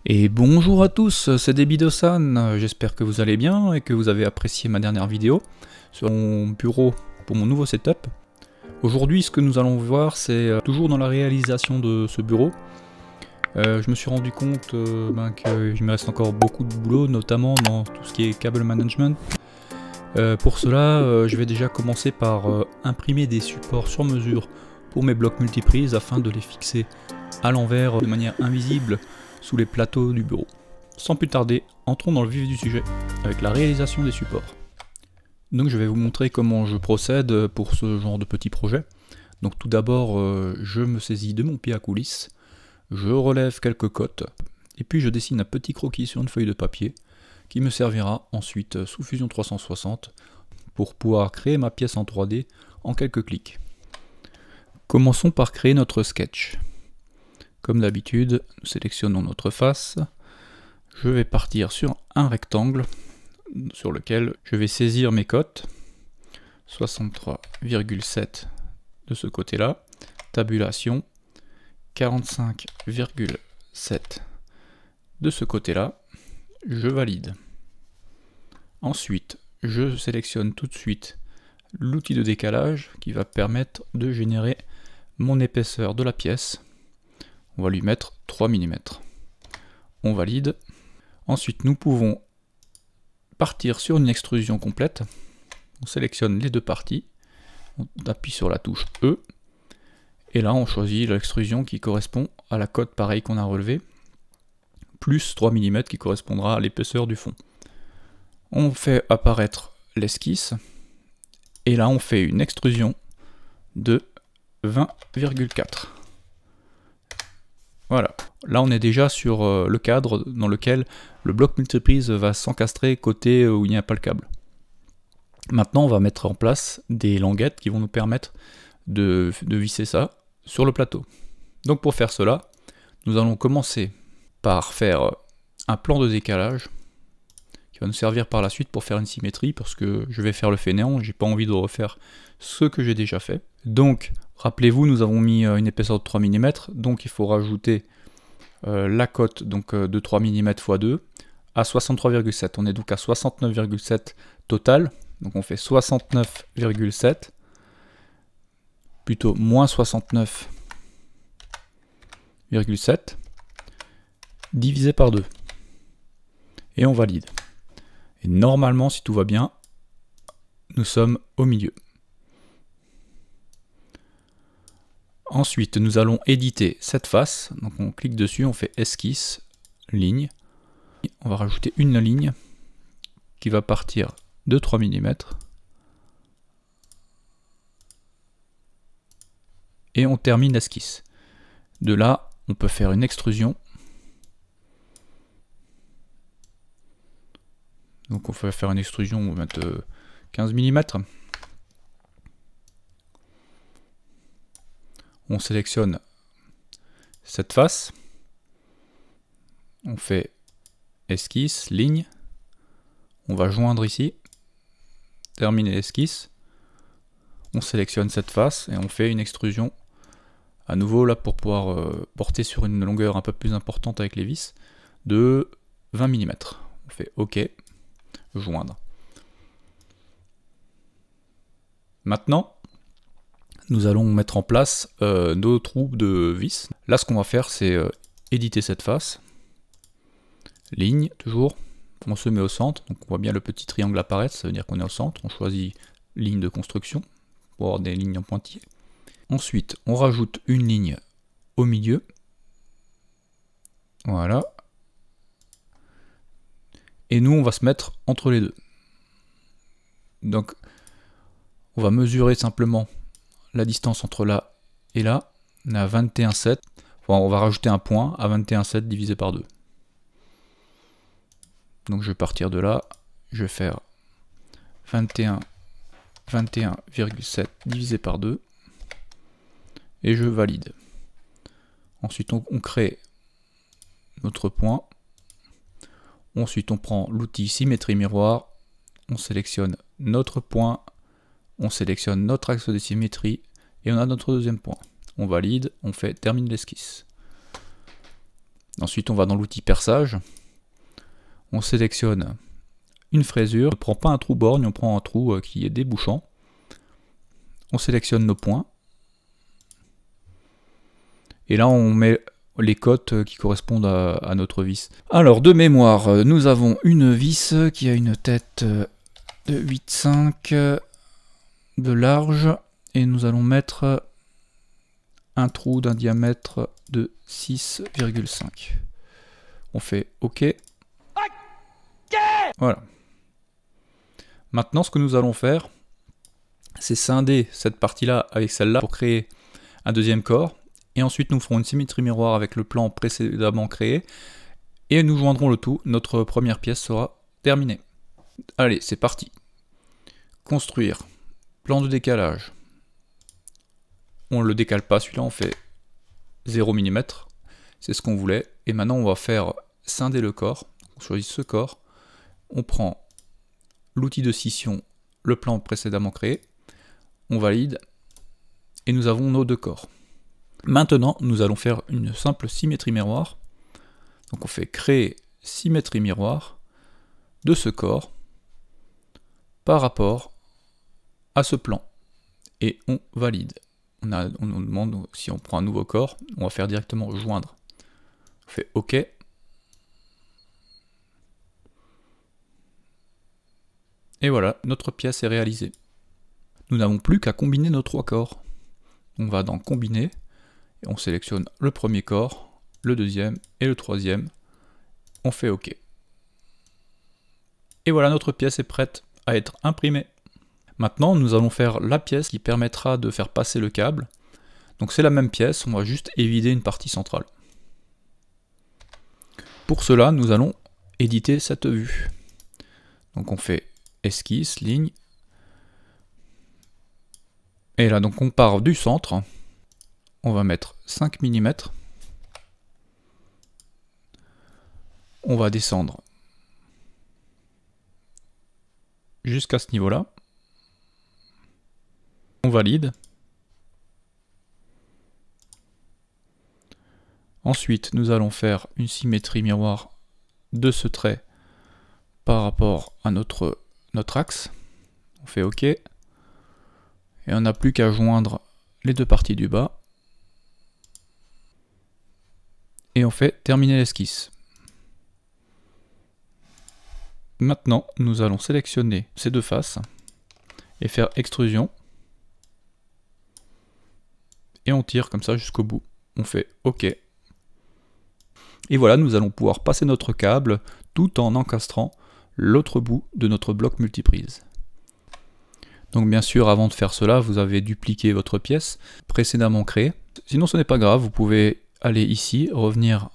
Et bonjour à tous, c'est Debido-san, j'espère que vous allez bien et que vous avez apprécié ma dernière vidéo sur mon bureau pour mon nouveau setup. Aujourd'hui, ce que nous allons voir, c'est toujours dans la réalisation de ce bureau. Je me suis rendu compte qu'il me reste encore beaucoup de boulot, notamment dans tout ce qui est cable management. Pour cela, je vais déjà commencer par imprimer des supports sur mesure pour mes blocs multiprises afin de les fixer à l'envers de manière invisible sous les plateaux du bureau. Sans plus tarder, entrons dans le vif du sujet avec la réalisation des supports. Donc je vais vous montrer comment je procède pour ce genre de petit projet. Donc tout d'abord, je me saisis de mon pied à coulisse, je relève quelques cotes, et puis je dessine un petit croquis sur une feuille de papier qui me servira ensuite sous Fusion 360 pour pouvoir créer ma pièce en 3D en quelques clics. Commençons par créer notre sketch. Comme d'habitude, nous sélectionnons notre face. Je vais partir sur un rectangle sur lequel je vais saisir mes cotes. 63,7 de ce côté-là. Tabulation. 45,7 de ce côté-là. Je valide. Ensuite, je sélectionne tout de suite l'outil de décalage qui va permettre de générer mon épaisseur de la pièce. On va lui mettre 3 mm. On valide. Ensuite, nous pouvons partir sur une extrusion complète. On sélectionne les deux parties. On appuie sur la touche E. Et là, on choisit l'extrusion qui correspond à la cote pareille qu'on a relevée, plus 3 mm qui correspondra à l'épaisseur du fond. On fait apparaître l'esquisse. Et là, on fait une extrusion de 20,4. Voilà, là on est déjà sur le cadre dans lequel le bloc multiprise va s'encastrer côté où il n'y a pas le câble. Maintenant on va mettre en place des languettes qui vont nous permettre de visser ça sur le plateau. Donc pour faire cela, nous allons commencer par faire un plan de décalage qui va nous servir par la suite pour faire une symétrie parce que je vais faire le fainéant, j'ai pas envie de refaire ce que j'ai déjà fait. Donc rappelez-vous, nous avons mis une épaisseur de 3 mm, donc il faut rajouter la cote donc, de 3 mm x 2 à 63,7. On est donc à 69,7 total, donc on fait 69,7, plutôt moins 69,7, divisé par 2. Et on valide. Et normalement, si tout va bien, nous sommes au milieu. Ensuite, nous allons éditer cette face. Donc on clique dessus, on fait esquisse, ligne. On va rajouter une ligne qui va partir de 3 mm. Et on termine l'esquisse. De là, on peut faire une extrusion. Donc on va faire une extrusion, on va mettre 15 mm. On sélectionne cette face, on fait esquisse, ligne, on va joindre ici, terminer l'esquisse, on sélectionne cette face et on fait une extrusion à nouveau là pour pouvoir porter sur une longueur un peu plus importante avec les vis de 20 mm. On fait OK, joindre. Maintenant, nous allons mettre en place nos trous de vis. Là, ce qu'on va faire, c'est éditer cette face. Ligne, toujours. On se met au centre. Donc, on voit bien le petit triangle apparaître. Ça veut dire qu'on est au centre. On choisit ligne de construction pour avoir des lignes en pointillés. Ensuite, on rajoute une ligne au milieu. Voilà. Et nous, on va se mettre entre les deux. Donc, on va mesurer simplement la distance entre là et là, on est à 21,7. Enfin, on va rajouter un point à 21,7 divisé par 2. Donc je vais partir de là, je vais faire 21,7 divisé par 2 et je valide. Ensuite on crée notre point. Ensuite on prend l'outil symétrie miroir, on sélectionne notre point, on sélectionne notre axe de symétrie et on a notre deuxième point. On valide, on fait termine l'esquisse. Ensuite, on va dans l'outil perçage. On sélectionne une fraisure. On ne prend pas un trou borgne, on prend un trou qui est débouchant. On sélectionne nos points. Et là, on met les cotes qui correspondent à notre vis. Alors, de mémoire, nous avons une vis qui a une tête de 8,5 de large. Et nous allons mettre un trou d'un diamètre de 6,5. On fait OK. Voilà. Maintenant, ce que nous allons faire, c'est scinder cette partie-là avec celle-là pour créer un deuxième corps. Et ensuite, nous ferons une symétrie miroir avec le plan précédemment créé. Et nous joindrons le tout. Notre première pièce sera terminée. Allez, c'est parti. Construire. Plan de décalage. On ne le décale pas, celui-là, on fait 0 mm. C'est ce qu'on voulait. Et maintenant, on va faire scinder le corps. On choisit ce corps. On prend l'outil de scission, le plan précédemment créé. On valide. Et nous avons nos deux corps. Maintenant, nous allons faire une simple symétrie miroir. Donc on fait créer symétrie miroir de ce corps par rapport à ce plan. Et on valide. On nous demande si on prend un nouveau corps, on va faire directement joindre. On fait OK. Et voilà, notre pièce est réalisée. Nous n'avons plus qu'à combiner nos trois corps. On va dans combiner. Et on sélectionne le premier corps, le deuxième et le troisième. On fait OK. Et voilà, notre pièce est prête à être imprimée. Maintenant, nous allons faire la pièce qui permettra de faire passer le câble. Donc c'est la même pièce, on va juste évider une partie centrale. Pour cela, nous allons éditer cette vue. Donc on fait esquisse, ligne. Et là, donc on part du centre. On va mettre 5 mm. On va descendre jusqu'à ce niveau-là. On valide. Ensuite, nous allons faire une symétrie miroir de ce trait par rapport à notre axe. On fait OK. Et on n'a plus qu'à joindre les deux parties du bas. Et on fait terminer l'esquisse. Maintenant, nous allons sélectionner ces deux faces et faire extrusion. Et on tire comme ça jusqu'au bout. On fait OK. Et voilà, nous allons pouvoir passer notre câble tout en encastrant l'autre bout de notre bloc multiprise. Donc bien sûr, avant de faire cela, vous avez dupliqué votre pièce précédemment créée. Sinon, ce n'est pas grave, vous pouvez aller ici, revenir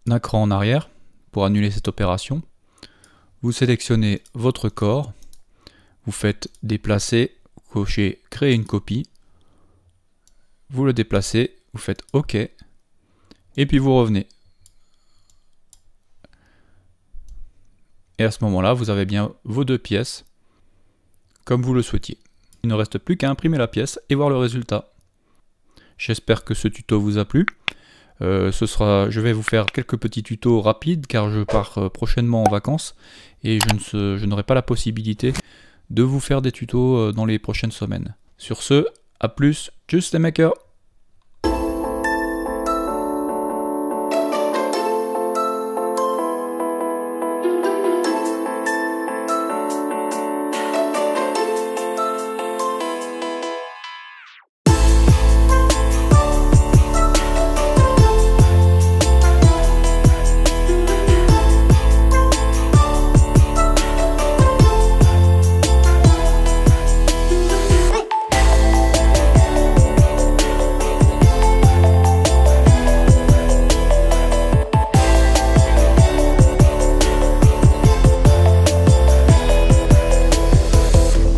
d'un cran en arrière pour annuler cette opération. Vous sélectionnez votre corps, vous faites déplacer, vous cochez créer une copie, vous le déplacez, vous faites OK, et puis vous revenez. Et à ce moment-là, vous avez bien vos deux pièces comme vous le souhaitiez. Il ne reste plus qu'à imprimer la pièce et voir le résultat. J'espère que ce tuto vous a plu. Je vais vous faire quelques petits tutos rapides car je pars prochainement en vacances et je n'aurai pas la possibilité de vous faire des tutos dans les prochaines semaines. Sur ce, à plus, tchuss les makers!